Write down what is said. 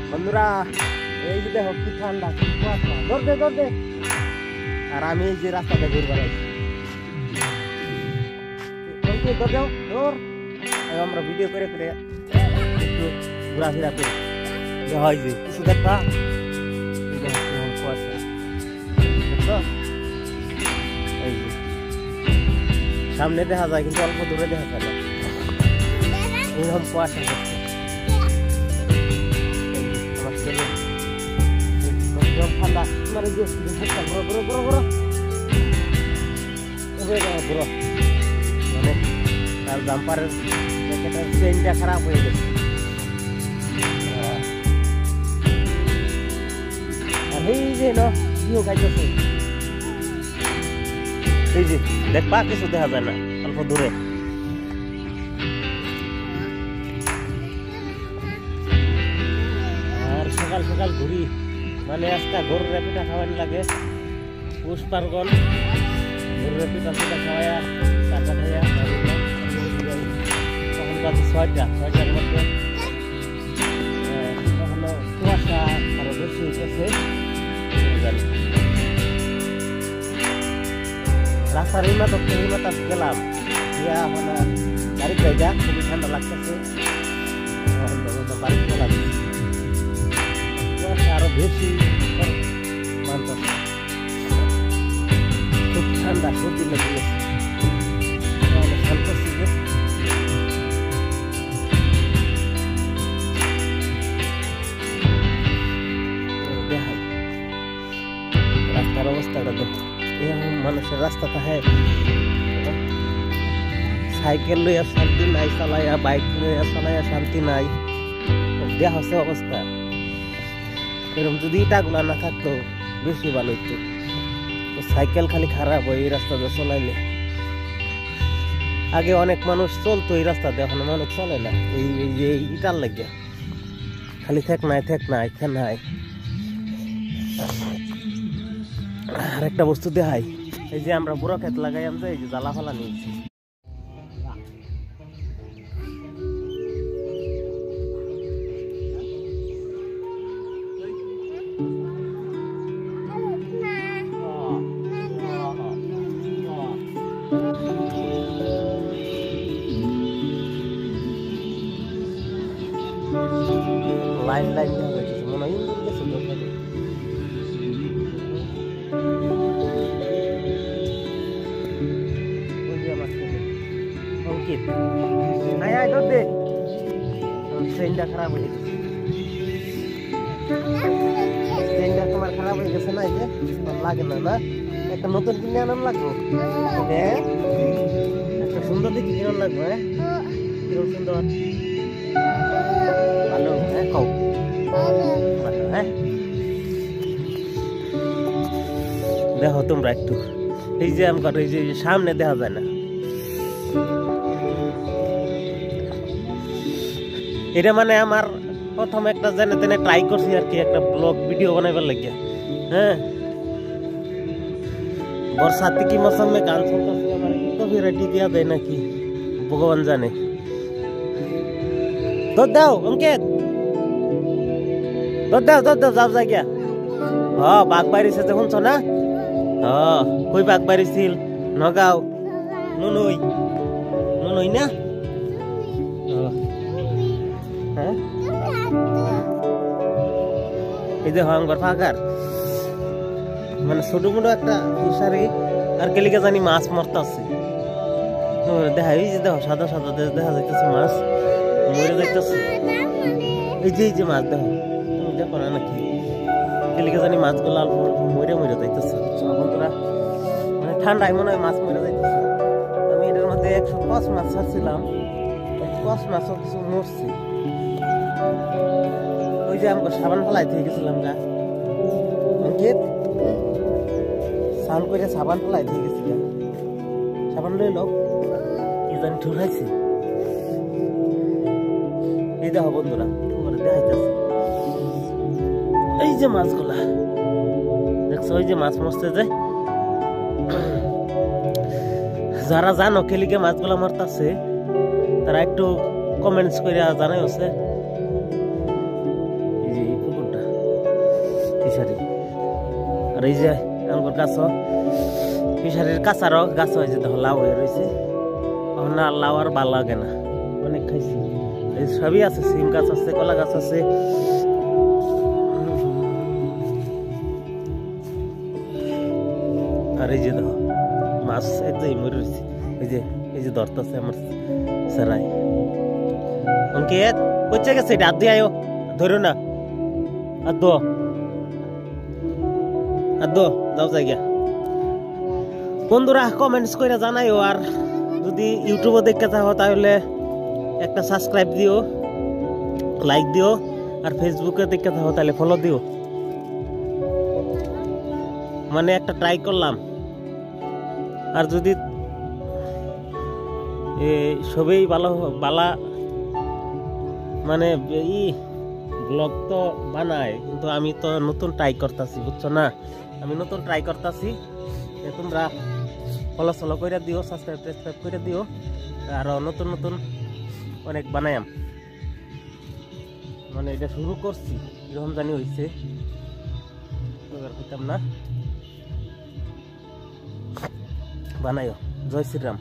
বন্ধুরা এই যে দেখো কি ঠান্ডা, কি কুয়াশা, দৌড় দে। আর আমি এই যে রাস্তাতে ঘুরবার আছি, আমরা ভিডিও করে একটু ঘোরাফেরা করি। হয় যে কিছু দেখা কুয়াশা, এই যে সামনে দেখা যায় কিন্তু অল্প দূরে দেখা যায় না, এরকম কুয়াশা করছে। আমার ছেলে ঠান্ডা মানে যে মানে তার জাম্পারের চেইনটা খারাপ হয়ে গেছে। আর এই যে কিও খাইতেছে, এই যে দেখবা কিছু দেখা যায় না অল্প দূরে। আর সকাল সকাল ঘুরি মানে আজকে গরুর পিঠা খাওয়ানি লাগে, পুষ পার্বণ গরুর পিঠা খাওয়াইয়া টাকা খাইয়া তখন বাজে 6টার মধ্যে। এখনো কুয়াশা আরো বেশি হইতেছে, রাস্তার এই মাথা গেলাম এখন বাড়ির জায়গা খুবই ঠান্ডা লাগতেছে, বাড়িতে গেলাম আরো বেশি মানতেছে, খুব ঠান্ডা সর্দি লেগে গেছে। রাস্তার অবস্থাটা দেখো, এরকম মানুষের রাস্তা থাকে, সাইকেল লইয়া শান্তি নাই, চালাইয়া বাইক লইয়া চালাইয়া শান্তি নাই, দেয়া হচ্ছে অবস্থা। এরকম যদি ইটাগুলা না থাকতো বেশি ভালো হইতো। সাইকেল খালি খারাপ হয় এই রাস্তাতে চলাইলে। আগে অনেক মানুষ চলতো এই রাস্তাতে, এখন মানুষ চলে না এই যে ইটার লাগে, খালি থেক নাই। আর একটা বস্তু দেখাই, এই যে আমরা বুড়ো ক্ষেত লাগাইলাম, যে এই যে জ্বালা ফালা নিয়েছি, লাইন দেওয়া হয়েছে মনে হয় ইন্দুর গেছে দোকানে। অঙ্কিত আয় দৌড় দে, ট্রেনটা খারাপ হয়ে গেছে, ট্রেনটা তোমার খারাপ হয়ে গেছে না, এই যে লাগে না একটা নতুন কিনে আনাম লাগবো, একটা সুন্দর দিকে কিনে লাগবো। হ্যাঁ সুন্দর ভালো, হ্যাঁ খাও ভালো। হ্যাঁ দেখো তোমরা একটু, এই যে আমার এই যে সামনে দেখা যায় না, এটা মানে আমার প্রথম একটা জেনে তেনে ট্রাই করছি আর কি, একটা ব্লগ ভিডিও বানাইবার লাগিয়া। হ্যাঁ বরসাতে কি মৌসুমে গান শুনতেছি, আমার কপিরাইট দিয়া দেয় নাকি ভগবান জানে। দুধ দাও অঙ্কিত, দুধ দাও যাও জায়গা। বাঘ বাড়িছে যে শুনছ না? কই বাঘ বাড়িছিল? নগাঁও নুনুই না? হ্যাঁ এই যে হংকর ফাঁকার মানে ছোট মোটো একটা ফিশারি, আর কেলিকে জানি মাছ মরতাছে দেখা, এই যে দেখো সাদা দেখা যাইতেছে মাছ মরে যাইতেছে, এই যে মাছ দেখো, তুমি দেখো না নাকি কেলিকে জানি মাছগুলো অল্প অল্প মরে যাইতেছে। বন্ধুরা মানে ঠান্ডায় মনে হয় মাছ মরে যাইতেছে। আমি এটার মধ্যে 105 মাছ ছাড়ছিলাম, 5 মাছও কিছু মরছে। ওই যে আমাকে সাবান ফেলাইতে গেছিলাম গা অঙ্কিত, স্নান করে সাবান ফেলাইতে গেছিলাম, সাবান লই লোক কি জানি ঠুরাইছে। এই দেখো বন্ধুরা দেখাইতেছে, এই যে মাছগুলা দেখছো, ওই যে মাছ মরছে যে, যারা জানো কেলিকে মাছগুলা মরতাছে তারা একটু কমেন্টস করে জানাই হচ্ছে। ফিশারি। আর এই যে আঙ্গুর গাছ ফিশারির কাঁচারও গাছ হয়েছে, দেখো লাউ হয়ে রয়েছে। না লাউ আর ভালো লাগে না, অনেক খাইছি। এই সবই আছে, সিম গাছ আছে, কলা গাছ আছে। আর এই যে দেখো মাছ এই মরে রয়েছে, এই যে ধরতেছে আমার সেরাই। অঙ্কিত কোথায় গেছে এটা? আদি আয়ো, ধরো না, আদো যাও জায়গা। বন্ধুরা কমেন্টস করে জানাইও, আর যদি ইউটিউবে দেখতে থাকো তাহলে একটা সাবস্ক্রাইব দিও, লাইক দিও, আর ফেসবুকে দেখতে থাকো তাহলে ফলো দিও। মানে একটা ট্রাই করলাম। আর যদি সবই বালা মানে ব্লগ তো বানায়, কিন্তু আমি তো নতুন ট্রাই করতেছি, বুঝছো না? আমি নতুন ট্রাই করতেছি, তোমরা ফলো করে দিও, সাবস্ক্রাইব করে দিও। আরো নতুন নতুন অনেক বানায়াম, মানে এটা শুরু করছি এরকম জানি হয়েছে, হইতাম না। বানাইও। জয় শ্রীরাম।